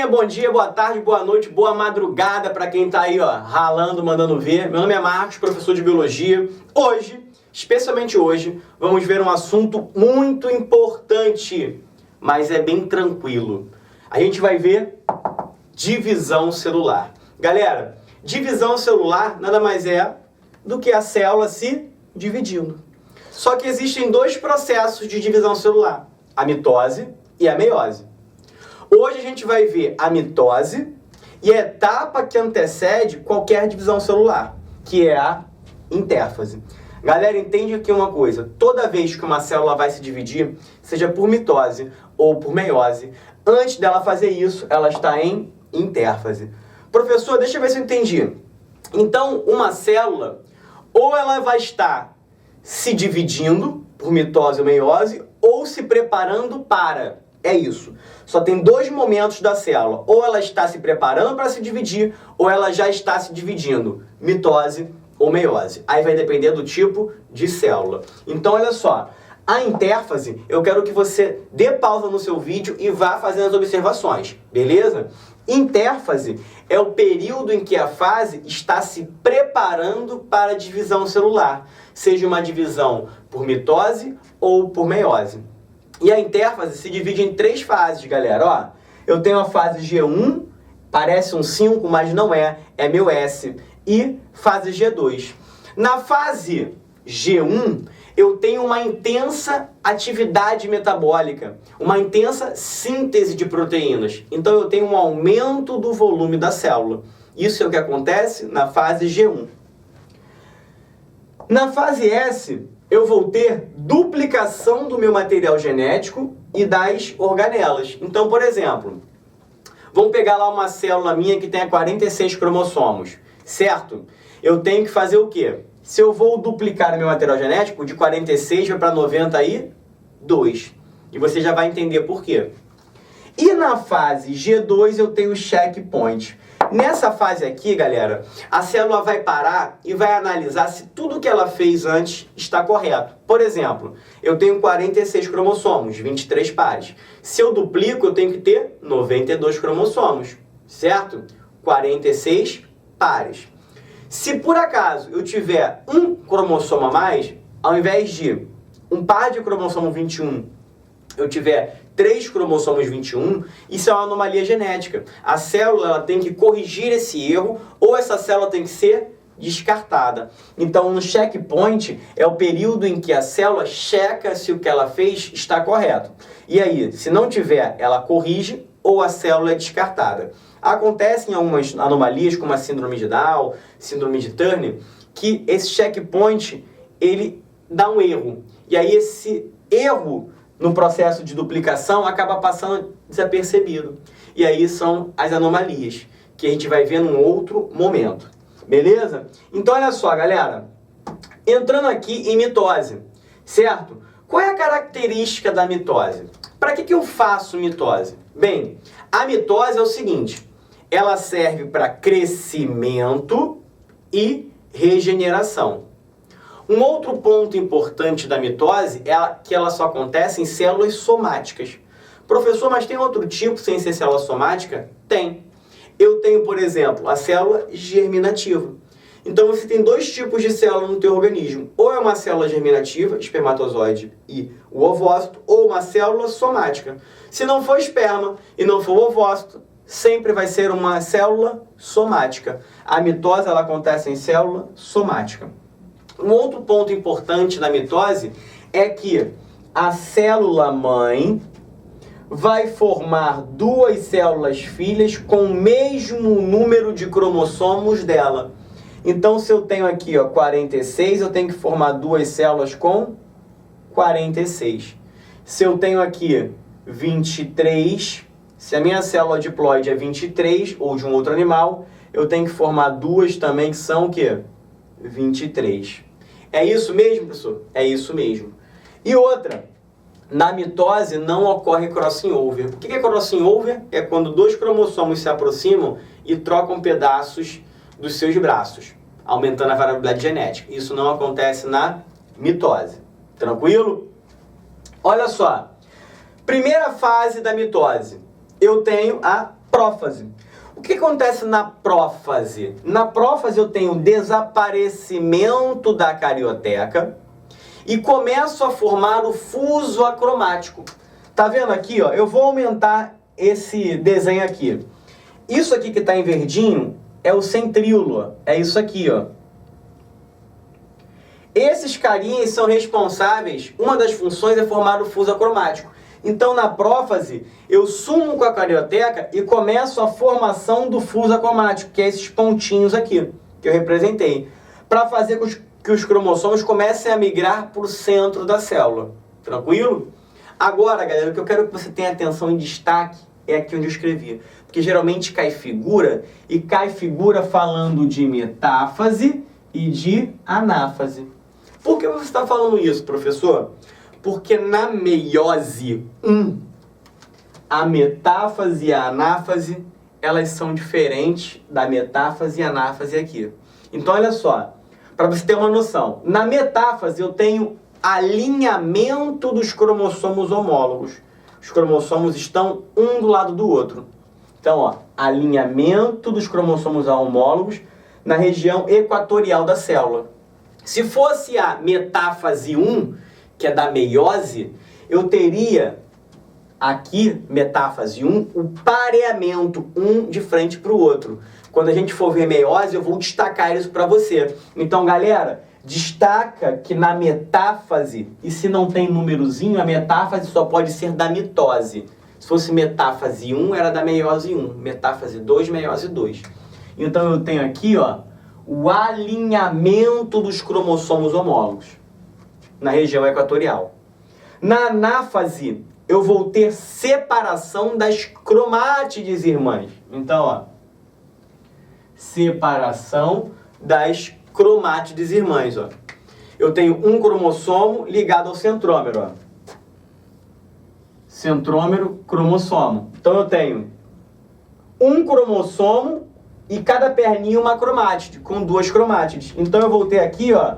bom dia, boa tarde, boa noite, boa madrugada para quem tá aí, ó, ralando, mandando ver. Meu nome é Marcos, professor de Biologia. Hoje, especialmente hoje, vamos ver um assunto muito importante, mas é bem tranquilo. A gente vai ver divisão celular. Galera, divisão celular nada mais é do que a célula se dividindo. Só que existem dois processos de divisão celular, a mitose e a meiose. Hoje a gente vai ver a mitose e a etapa que antecede qualquer divisão celular, que é a intérfase. Galera, entende aqui uma coisa, toda vez que uma célula vai se dividir, seja por mitose ou por meiose, antes dela fazer isso, ela está em intérfase. Professor, deixa eu ver se eu entendi. Então, uma célula, ou ela vai estar se dividindo por mitose ou meiose, ou se preparando para. É isso. Só tem dois momentos da célula. Ou ela está se preparando para se dividir, ou ela já está se dividindo. Mitose ou meiose. Aí vai depender do tipo de célula. Então, olha só. A intérfase, eu quero que você dê pausa no seu vídeo e vá fazendo as observações. Beleza? Intérfase é o período em que a fase está se preparando para a divisão celular. Seja uma divisão por mitose ou por meiose. E a intérfase se divide em três fases, galera. Ó, eu tenho a fase G1, parece um 5, mas não é, é meu S. E fase G2. Na fase G1, eu tenho uma intensa atividade metabólica, uma intensa síntese de proteínas. Então eu tenho um aumento do volume da célula. Isso é o que acontece na fase G1. Na fase S, eu vou ter duplicação do meu material genético e das organelas. Então, por exemplo, vamos pegar lá uma célula minha que tenha 46 cromossomos, certo? Eu tenho que fazer o quê? Se eu vou duplicar o meu material genético, de 46 vai para 92. E você já vai entender por quê. E na fase G2 eu tenho checkpoint. Nessa fase aqui, galera, a célula vai parar e vai analisar se tudo que ela fez antes está correto. Por exemplo, eu tenho 46 cromossomos, 23 pares. Se eu duplico, eu tenho que ter 92 cromossomos, certo? 46 pares. Se por acaso eu tiver um cromossomo a mais, ao invés de um par de cromossomo 21, eu tiver 3 cromossomos 21, isso é uma anomalia genética. A célula ela tem que corrigir esse erro ou essa célula tem que ser descartada. Então, no checkpoint é o período em que a célula checa se o que ela fez está correto. E aí, se não tiver, ela corrige ou a célula é descartada. Acontecem algumas anomalias, como a síndrome de Down, síndrome de Turner, que esse checkpoint ele dá um erro. E aí esse erro no processo de duplicação acaba passando desapercebido. E aí são as anomalias, que a gente vai ver num outro momento. Beleza? Então olha só, galera. Entrando aqui em mitose, certo? Qual é a característica da mitose? Para que eu faço mitose? Bem, a mitose é o seguinte. Ela serve para crescimento e regeneração. Um outro ponto importante da mitose é que ela só acontece em células somáticas. Professor, mas tem outro tipo sem ser célula somática? Tem. Eu tenho, por exemplo, a célula germinativa. Então você tem dois tipos de célula no teu organismo. Ou é uma célula germinativa, espermatozoide e o ovócito, ou uma célula somática. Se não for esperma e não for ovócito, sempre vai ser uma célula somática. A mitose ela acontece em célula somática. Um outro ponto importante da mitose é que a célula mãe vai formar duas células filhas com o mesmo número de cromossomos dela. Então, se eu tenho aqui, ó, 46, eu tenho que formar duas células com 46. Se eu tenho aqui 23, se a minha célula diploide é 23, ou de um outro animal, eu tenho que formar duas também que são o quê? 23. É isso mesmo, professor? É isso mesmo. E outra, na mitose não ocorre crossing over. O que é crossing over? É quando dois cromossomos se aproximam e trocam pedaços dos seus braços, aumentando a variabilidade genética. Isso não acontece na mitose. Tranquilo? Olha só. Primeira fase da mitose. Eu tenho a prófase. O que acontece na prófase? Na prófase eu tenho desaparecimento da carioteca e começo a formar o fuso acromático. Tá vendo aqui, ó? Eu vou aumentar esse desenho aqui. Isso aqui que está em verdinho é o centríolo, é isso aqui, ó. Esses carinhas são responsáveis, uma das funções é formar o fuso acromático. Então, na prófase, eu sumo com a carioteca e começo a formação do fuso acromático, que é esses pontinhos aqui, que eu representei, para fazer que os cromossomos comecem a migrar para o centro da célula. Tranquilo? Agora, galera, o que eu quero que você tenha atenção em destaque é aqui onde eu escrevi. Porque geralmente cai figura, e cai figura falando de metáfase e de anáfase. Por que você está falando isso, professor? Porque na meiose 1, a metáfase e a anáfase, elas são diferentes da metáfase e anáfase aqui. Então, olha só, para você ter uma noção, na metáfase eu tenho alinhamento dos cromossomos homólogos. Os cromossomos estão um do lado do outro. Então, ó, alinhamento dos cromossomos homólogos na região equatorial da célula. Se fosse a metáfase 1, que é da meiose, eu teria aqui, metáfase 1, o pareamento, um de frente para o outro. Quando a gente for ver meiose, eu vou destacar isso para você. Então, galera, destaca que na metáfase, e se não tem númerozinho, a metáfase só pode ser da mitose. Se fosse metáfase 1, era da meiose 1. Metáfase 2, meiose 2. Então, eu tenho aqui, ó, o alinhamento dos cromossomos homólogos na região equatorial. Na anáfase, eu vou ter separação das cromátides irmãs. Então, ó, separação das cromátides irmãs, ó. Eu tenho um cromossomo ligado ao centrômero, ó. Centrômero, cromossomo. Então, eu tenho um cromossomo e cada perninha uma cromátide, com duas cromátides. Então, eu vou ter aqui, ó,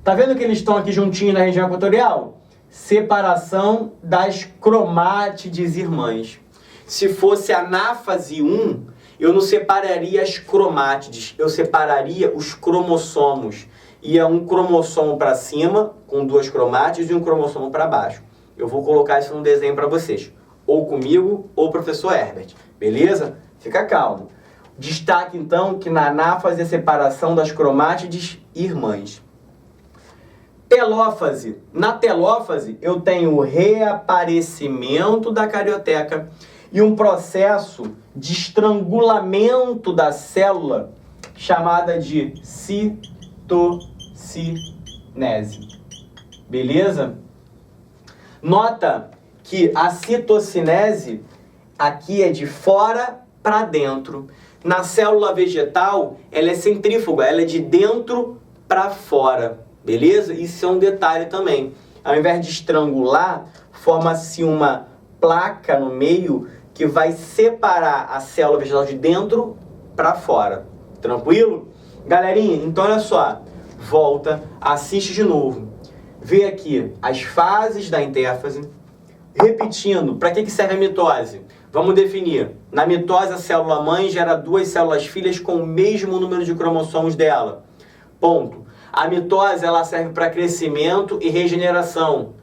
tá vendo que eles estão aqui juntinhos na região equatorial? Separação das cromátides irmãs. Se fosse anáfase 1, eu não separaria as cromátides, eu separaria os cromossomos. Ia um cromossomo para cima, com duas cromátides, e um cromossomo para baixo. Eu vou colocar isso no desenho para vocês, ou comigo, ou o professor Herbert. Beleza? Fica calmo. Destaque, então, que na anáfase é a separação das cromátides irmãs. Telófase. Na telófase, eu tenho o reaparecimento da carioteca e um processo de estrangulamento da célula chamada de citocinese. Beleza? Nota que a citocinese aqui é de fora para dentro. Na célula vegetal, ela é centrífuga, ela é de dentro para fora. Beleza? Isso é um detalhe também. Ao invés de estrangular, forma-se uma placa no meio que vai separar a célula vegetal de dentro para fora. Tranquilo? Galerinha, então olha só. Volta, assiste de novo. Vê aqui as fases da intérfase. Repetindo, para que serve a mitose? Vamos definir. Na mitose, a célula-mãe gera duas células-filhas com o mesmo número de cromossomos dela. Ponto. A mitose ela serve para crescimento e regeneração.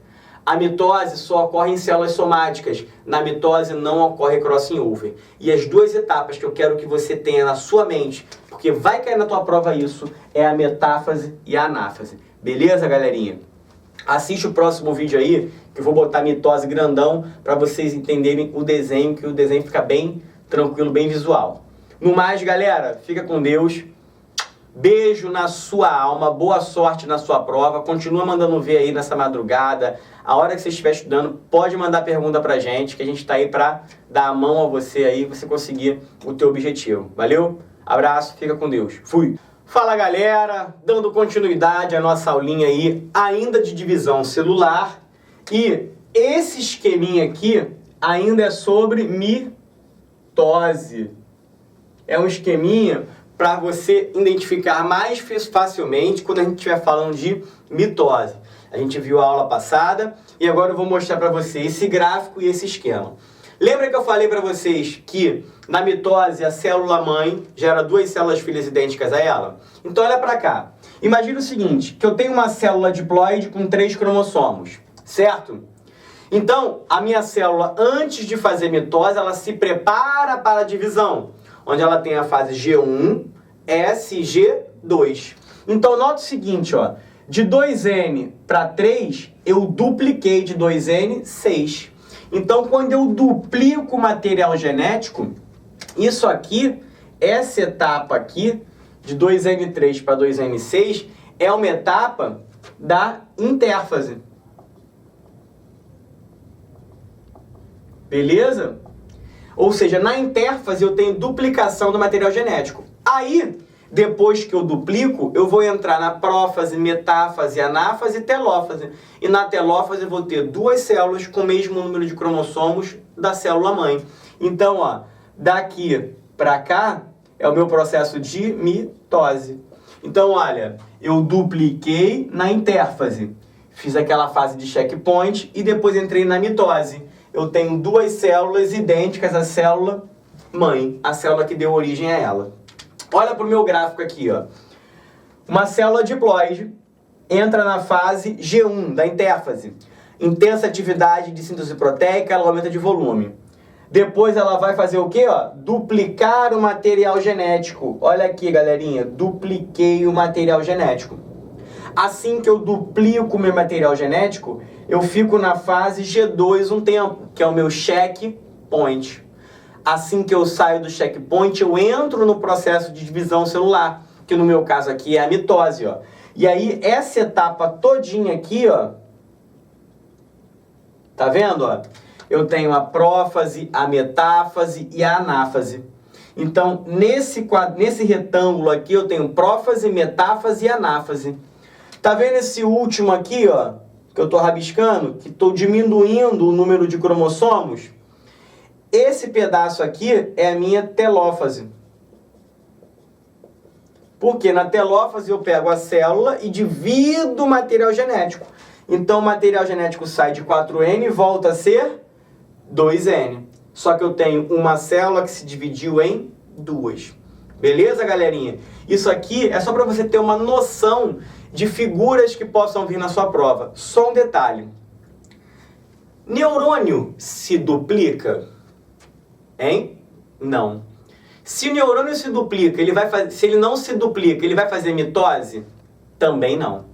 A mitose só ocorre em células somáticas. Na mitose não ocorre crossing over. E as duas etapas que eu quero que você tenha na sua mente, porque vai cair na tua prova isso, é a metáfase e a anáfase. Beleza, galerinha? Assiste o próximo vídeo aí, que eu vou botar mitose grandão para vocês entenderem o desenho, que o desenho fica bem tranquilo, bem visual. No mais, galera, fica com Deus. Beijo na sua alma, boa sorte na sua prova. Continua mandando ver aí nessa madrugada. A hora que você estiver estudando, pode mandar pergunta pra gente, que a gente tá aí pra dar a mão a você aí, você conseguir o teu objetivo. Valeu? Abraço, fica com Deus. Fui! Fala, galera, dando continuidade à nossa aulinha aí, ainda de divisão celular. E esse esqueminha aqui ainda é sobre mitose. É um esqueminha para você identificar mais facilmente quando a gente estiver falando de mitose. A gente viu a aula passada e agora eu vou mostrar para você esse gráfico e esse esquema. Lembra que eu falei para vocês que na mitose a célula mãe gera duas células filhas idênticas a ela? Então olha para cá. Imagina o seguinte, que eu tenho uma célula diploide com 3 cromossomos, certo? Então, a minha célula, antes de fazer mitose, ela se prepara para a divisão, onde ela tem a fase G1, S e G2. Então, nota o seguinte, ó, de 2N para 3, eu dupliquei de 2N, 6. Então, quando eu duplico o material genético, isso aqui, essa etapa aqui, de 2N3 para 2N6, é uma etapa da intérfase. Beleza? Ou seja, na intérfase eu tenho duplicação do material genético. Aí, depois que eu duplico, eu vou entrar na prófase, metáfase, anáfase e telófase. E na telófase eu vou ter duas células com o mesmo número de cromossomos da célula mãe. Então, ó, daqui para cá é o meu processo de mitose. Então, olha, eu dupliquei na intérfase, fiz aquela fase de checkpoint e depois entrei na mitose. Eu tenho duas células idênticas à célula mãe, a célula que deu origem a ela. Olha para o meu gráfico aqui, ó. Uma célula diploide entra na fase G1 da intérfase. Intensa atividade de síntese proteica, ela aumenta de volume. Depois ela vai fazer o quê? Ó? Duplicar o material genético. Olha aqui, galerinha, dupliquei o material genético. Assim que eu duplico o meu material genético, eu fico na fase G2 um tempo, que é o meu checkpoint. Assim que eu saio do checkpoint, eu entro no processo de divisão celular, que no meu caso aqui é a mitose, ó. E aí, essa etapa todinha aqui, ó, tá vendo, ó? Eu tenho a prófase, a metáfase e a anáfase. Então, nesse retângulo aqui, eu tenho prófase, metáfase e anáfase. Tá vendo esse último aqui, ó, que eu tô rabiscando, que tô diminuindo o número de cromossomos? Esse pedaço aqui é a minha telófase. Porque na telófase eu pego a célula e divido o material genético. Então o material genético sai de 4N e volta a ser 2N. Só que eu tenho uma célula que se dividiu em duas. Beleza, galerinha? Isso aqui é só para você ter uma noção de figuras que possam vir na sua prova. Só um detalhe. Neurônio se duplica? Hein? Não. Se o neurônio se duplica, se ele não se duplica, ele vai fazer mitose? Também não.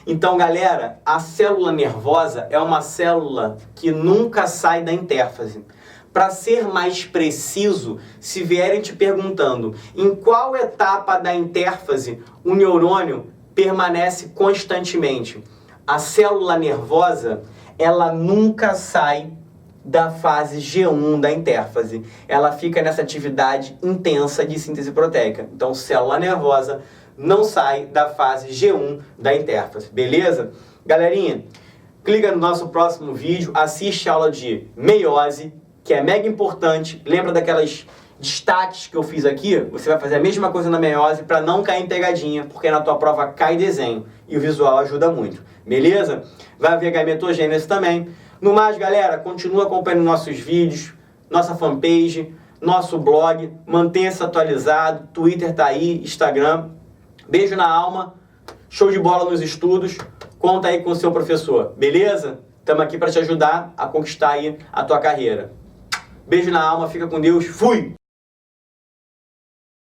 Então, galera, a célula nervosa é uma célula que nunca sai da intérfase. Para ser mais preciso, se vierem te perguntando em qual etapa da intérfase o neurônio permanece constantemente, a célula nervosa, ela nunca sai da fase G1 da intérfase. Ela fica nessa atividade intensa de síntese proteica. Então, célula nervosa não sai da fase G1 da intérfase. Beleza? Galerinha, clica no nosso próximo vídeo, assiste a aula de meiose, que é mega importante. Lembra daquelas destaques que eu fiz aqui? Você vai fazer a mesma coisa na meiose para não cair em pegadinha, porque na tua prova cai desenho e o visual ajuda muito. Beleza? Vai ver gametogênese também. No mais, galera, continua acompanhando nossos vídeos, nossa fanpage, nosso blog, mantenha-se atualizado, Twitter tá aí, Instagram. Beijo na alma, show de bola nos estudos, conta aí com o seu professor, beleza? Estamos aqui para te ajudar a conquistar aí a tua carreira. Beijo na alma, fica com Deus, fui!